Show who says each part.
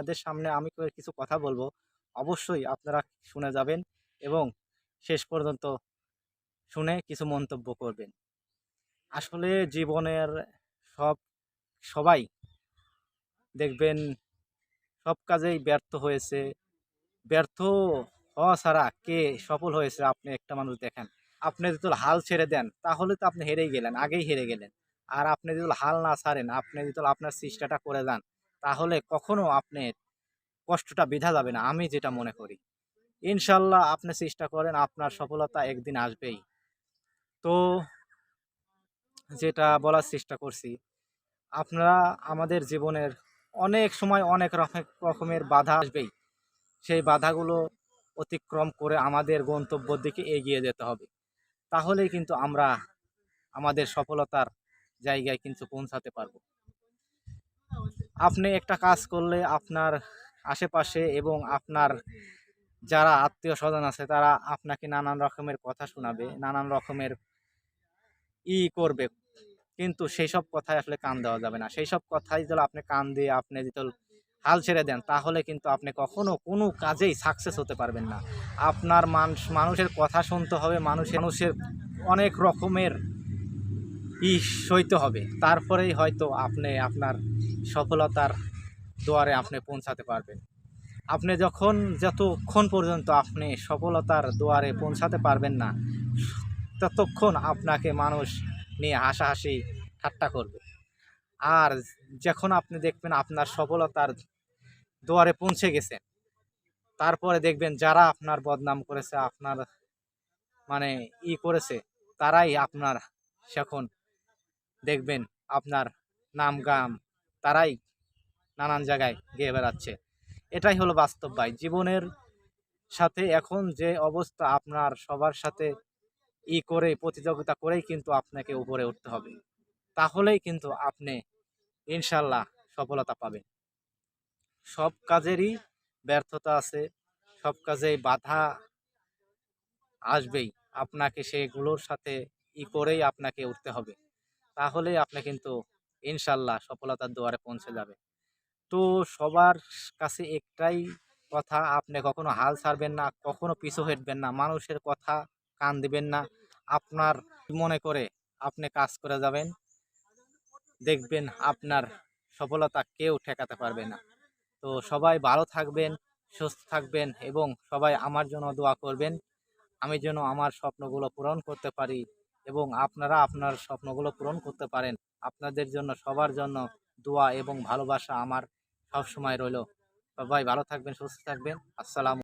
Speaker 1: আপনাদের সামনে আমি কিছু কথা বলবো, অবশ্যই আপনারা শুনে যাবেন এবং শেষ পর্যন্ত শুনে কিছু মন্তব্য করবেন। আসলে জীবনের সব সবাই দেখবেন সব কাজেই ব্যর্থ হয়েছে। ব্যর্থ হওয়া ছাড়া কে সফল হয়েছে আপনি একটা মানুষ দেখেন। আপনি যদি হাল ছেড়ে দেন তাহলে তো আপনি হেরেই গেলেন, আগেই হেরে গেলেন। আর আপনি যদি হাল না ছাড়েন, আপনি যদি আপনার চেষ্টাটা করে যান, তাহলে কখনো আপনি কষ্টটা বৃথা যাবে না, আমি যেটা মনে করি। ইনশাআল্লাহ আপনি চেষ্টা করেন, আপনার সফলতা একদিন আসবেই। তো যেটা বলার চেষ্টা করছি, আপনারা আমাদের জীবনের অনেক সময় অনেক রকমের বাধা আসবেই। সেই বাধাগুলো অতিক্রম করে আমাদের গন্তব্যের দিকে এগিয়ে যেতে হবে। তাহলেই কিন্তু আমরা আমাদের সফলতার জায়গায় কিন্তু পৌঁছাতে পারবো। আপনি একটা কাজ করলে আপনার আশেপাশে এবং আপনার যারা আত্মীয়স্বজন আছে তারা আপনাকে নানান রকমের কথা শোনাবে, নানান রকমের করবে। কিন্তু সেইসব কথায় আসলে কান দেওয়া যাবে না। সেইসব কথায় যদি আপনি কান দিয়ে আপনি যদি হাল ছেড়ে দেন, তাহলে কিন্তু আপনি কখনো কোনো কাজেই সাকসেস হতে পারবেন না। আপনার মানুষের কথা শুনতে হবে, মানুষের অনেক রকমের সইতে হবে। তারপরেই হয়তো আপনি আপনার সফলতার দুয়ারে আপনি পৌঁছাতে পারবেন। আপনি যতক্ষণ পর্যন্ত আপনি সফলতার দুয়ারে পৌঁছাতে পারবেন না, ততক্ষণ আপনাকে মানুষ নিয়ে হাসাহাসি ঠাট্টা করবে। আর যখন আপনি দেখবেন আপনার সফলতার দুয়ারে পৌঁছে গেছেন, তারপরে দেখবেন যারা আপনার বদনাম করেছে, আপনার মানে করেছে, তারাই আপনার এখন দেখবেন আপনার নাম তারাই নানান জায়গায় গেয়ে বেড়াচ্ছে। এটাই হলো বাস্তব ভাই। জীবনের সাথে এখন যে অবস্থা, আপনার সবার সাথে করে প্রতিযোগিতা করেই কিন্তু আপনাকে উপরে উঠতে হবে। তাহলেই কিন্তু আপনি ইনশাল্লাহ সফলতা পাবেন। সব কাজেরই ব্যর্থতা আছে, সব কাজেই বাধা আসবেই। আপনাকে সেগুলোর সাথে করেই আপনাকে উঠতে হবে। তাহলেই আপনি কিন্তু ইনশাল্লাহ সফলতার দুয়ারে পৌঁছে যাবে। তো সবার কাছে একটাই কথা, আপনি কখনো হাল ছাড়বেন না, কখনো পিছু হটবেন না, মানুষের কথা কান দিবেন না। আপনার মনে করে আপনি কাজ করে যাবেন, দেখবেন আপনার সফলতা কেউ ঠেকাতে পারবে না। তো সবাই ভালো থাকবেন, সুস্থ থাকবেন এবং সবাই আমার জন্য দোয়া করবেন। আমি যেন আমার স্বপ্নগুলো পূরণ করতে পারি এবং আপনারা আপনার স্বপ্নগুলো পূরণ করতে পারেন। আপনাদের জন্য সবার জন্য দোয়া এবং ভালোবাসা আমার সবসময় রইল। সবাই ভালো থাকবেন, সুস্থ থাকবেন। আসসালামু